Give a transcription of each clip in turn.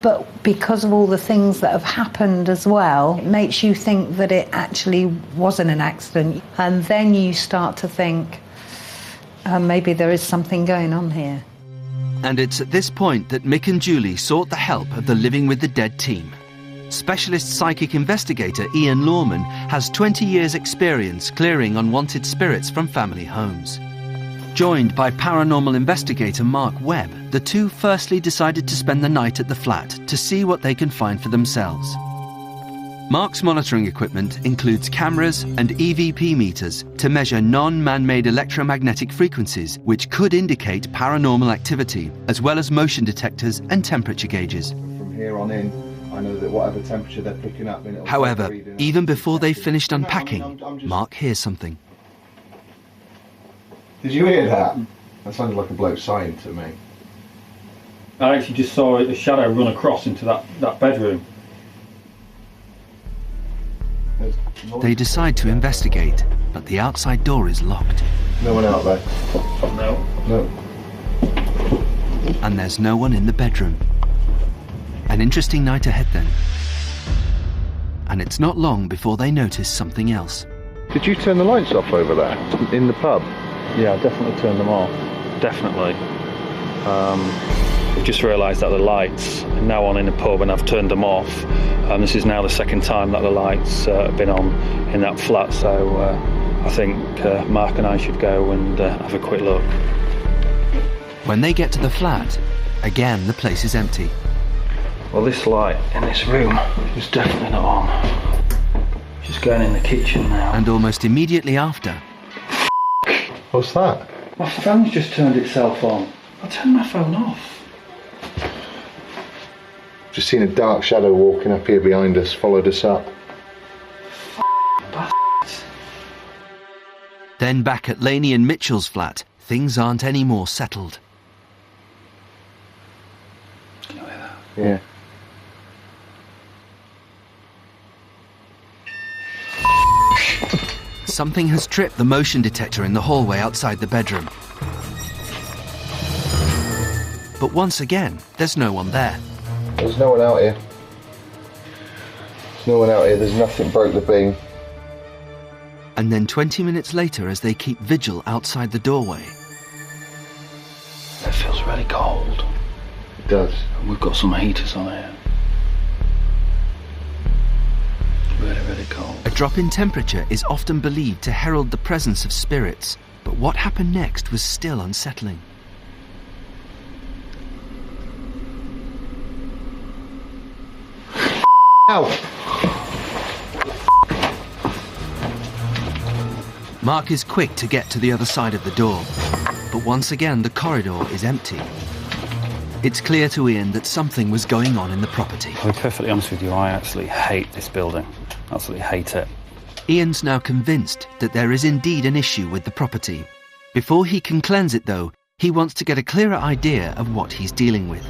But because of all the things that have happened as well, it makes you think that it actually wasn't an accident. And then you start to think, maybe there is something going on here. And it's at this point that Mick and Julie sought the help of the Living with the Dead team. Specialist psychic investigator Ian Lawman has 20 years' experience clearing unwanted spirits from family homes. Joined by paranormal investigator Mark Webb, the two firstly decided to spend the night at the flat to see what they can find for themselves. Mark's monitoring equipment includes cameras and EVP meters to measure non-man-made electromagnetic frequencies which could indicate paranormal activity, as well as motion detectors and temperature gauges. From here on in, I know that whatever temperature they're picking up... However, even before they've finished unpacking, Mark hears something. Did you hear that? That sounded like a bloke sighing to me. I actually just saw a shadow run across into that bedroom. They decide to investigate, but the outside door is locked. No one out there? No. No. And there's no one in the bedroom. An interesting night ahead then. And it's not long before they notice something else. Did you turn the lights off over there, in the pub? Yeah, I definitely turned them off. Definitely. I've just realised that the lights are now on in the pub and I've turned them off. This is now the second time that the lights have been on in that flat, so I think Mark and I should go and have a quick look. When they get to the flat, again the place is empty. Well, this light in this room is definitely not on. Just going in the kitchen now. And almost immediately after... What's that? My phone's just turned itself on. I turned my phone off. Just seen a dark shadow walking up here behind us, followed us up. Then back at Laney and Mitchell's flat, things aren't any more settled. Can you hear that? Yeah. Something has tripped the motion detector in the hallway outside the bedroom. But once again, there's no one there. There's no one out here. There's no one out here. There's nothing broke the beam. And then 20 minutes later, as they keep vigil outside the doorway... It feels really cold. It does. And we've got some heaters on here. Really, really cold. A drop in temperature is often believed to herald the presence of spirits, but what happened next was still unsettling. Ow! Mark is quick to get to the other side of the door, but once again the corridor is empty. It's clear to Ian that something was going on in the property. I'll be perfectly honest with you, I actually hate this building. Absolutely hate it. Ian's now convinced that there is indeed an issue with the property. Before he can cleanse it though, he wants to get a clearer idea of what he's dealing with.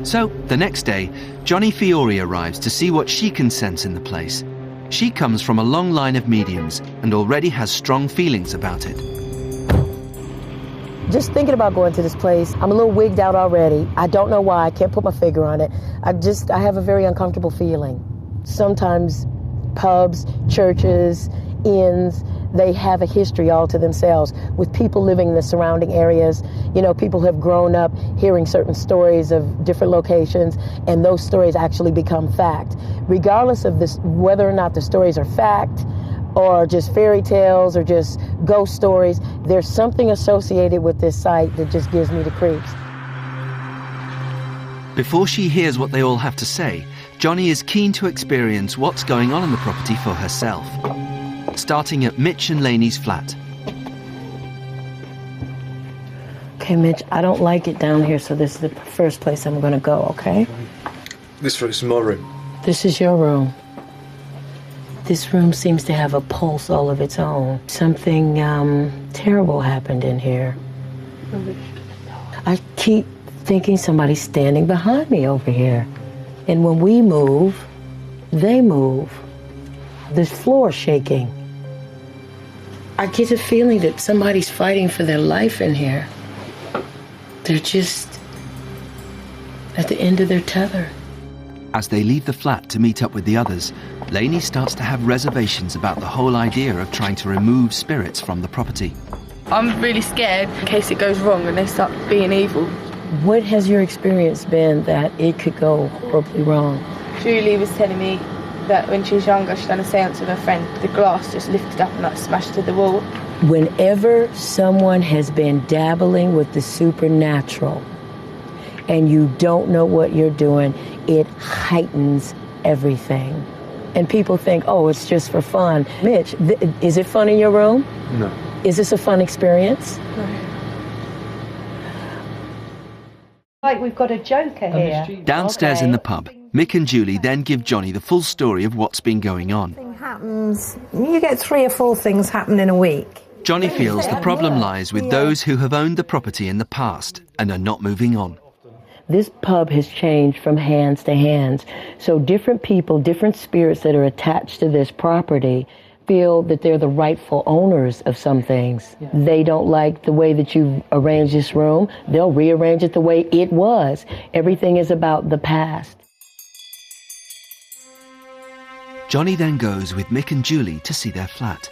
So, the next day, Johnny Fiore arrives to see what she can sense in the place. She comes from a long line of mediums and already has strong feelings about it. Just thinking about going to this place, I'm a little wigged out already. I don't know why, I can't put my finger on it. I have a very uncomfortable feeling. Sometimes pubs, churches, inns, they have a history all to themselves with people living in the surrounding areas. You know, people have grown up hearing certain stories of different locations, and those stories actually become fact. Regardless of this, whether or not the stories are fact, or just fairy tales, or just ghost stories, there's something associated with this site that just gives me the creeps. Before she hears what they all have to say, Johnny is keen to experience what's going on in the property for herself. Starting at Mitch and Laney's flat. Okay, Mitch, I don't like it down here, so this is the first place I'm gonna go, okay? This is my room. This is your room. This room seems to have a pulse all of its own. Something terrible happened in here. I keep thinking somebody's standing behind me over here. And when we move, they move. The floor's shaking. I get a feeling that somebody's fighting for their life in here. They're just at the end of their tether. As they leave the flat to meet up with the others, Lainey starts to have reservations about the whole idea of trying to remove spirits from the property. I'm really scared in case it goes wrong and they start being evil. What has your experience been that it could go horribly wrong? Julie was telling me that when she was younger, she'd done a seance with her friend. The glass just lifted up and like smashed to the wall. Whenever someone has been dabbling with the supernatural and you don't know what you're doing, it heightens everything. And people think, oh, it's just for fun. Mitch, is it fun in your room? No. Is this a fun experience? No. Like we've got a joker here. Downstairs in the pub, Mick and Julie then give Johnny the full story of what's been going on. Happens, you get 3 or 4 things happen in a week. Johnny feels the problem lies with those who have owned the property in the past and are not moving on. This pub has changed from hands to hands. So different people, different spirits that are attached to this property feel that they're the rightful owners of some things. Yeah. They don't like the way that you've arranged this room. They'll rearrange it the way it was. Everything is about the past. Johnny then goes with Mick and Julie to see their flat.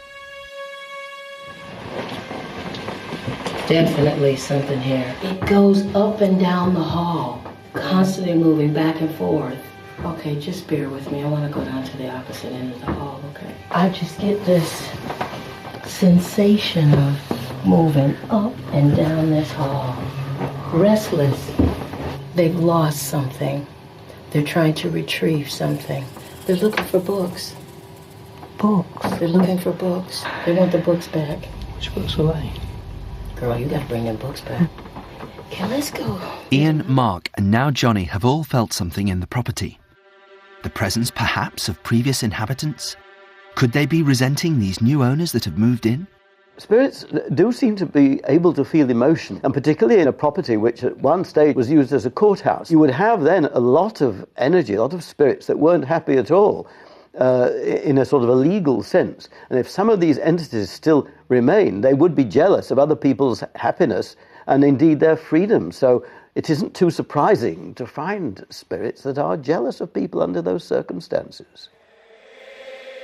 Definitely something here. It goes up and down the hall, constantly moving back and forth. Okay, just bear with me. I want to go down to the opposite end of the hall, okay? I just get this sensation of moving up and down this hall. Restless. They've lost something. They're trying to retrieve something. They're looking for books. Books? They're looking for books. They want the books back. Which books were they? Girl, you gotta bring them books back. Okay, let's go. Ian, Mark and now Johnny have all felt something in the property. The presence, perhaps, of previous inhabitants? Could they be resenting these new owners that have moved in? Spirits do seem to be able to feel emotion, and particularly in a property which at one stage was used as a courthouse. You would have then a lot of energy, a lot of spirits that weren't happy at all in a sort of a legal sense. And if some of these entities still remain, they would be jealous of other people's happiness and indeed their freedom. So it isn't too surprising to find spirits that are jealous of people under those circumstances.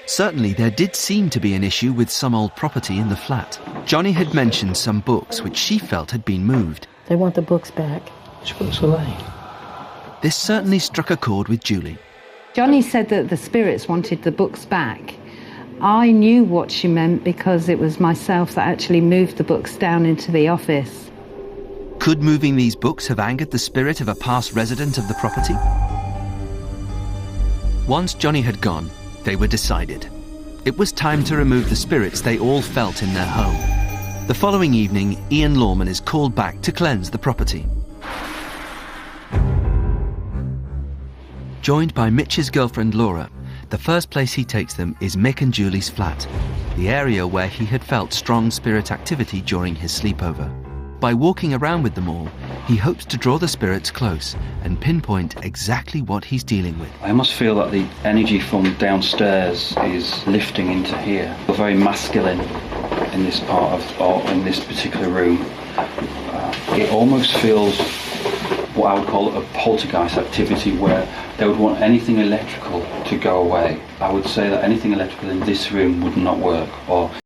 Certainly there did seem to be an issue with some old property in the flat. Johnny had mentioned some books which she felt had been moved. They want the books back. Which books were they? This certainly struck a chord with Julie. Johnny said that the spirits wanted the books back. I knew what she meant because it was myself that actually moved the books down into the office. Could moving these books have angered the spirit of a past resident of the property? Once Johnny had gone, they were decided. It was time to remove the spirits they all felt in their home. The following evening, Ian Lorman is called back to cleanse the property. Joined by Mitch's girlfriend Laura, the first place he takes them is Mick and Julie's flat, the area where he had felt strong spirit activity during his sleepover. By walking around with them all, he hopes to draw the spirits close and pinpoint exactly what he's dealing with. I almost feel that the energy from downstairs is lifting into here. We're very masculine in this part of, or in this particular room. It almost feels what I would call a poltergeist activity where they would want anything electrical to go away. I would say that anything electrical in this room would not work, or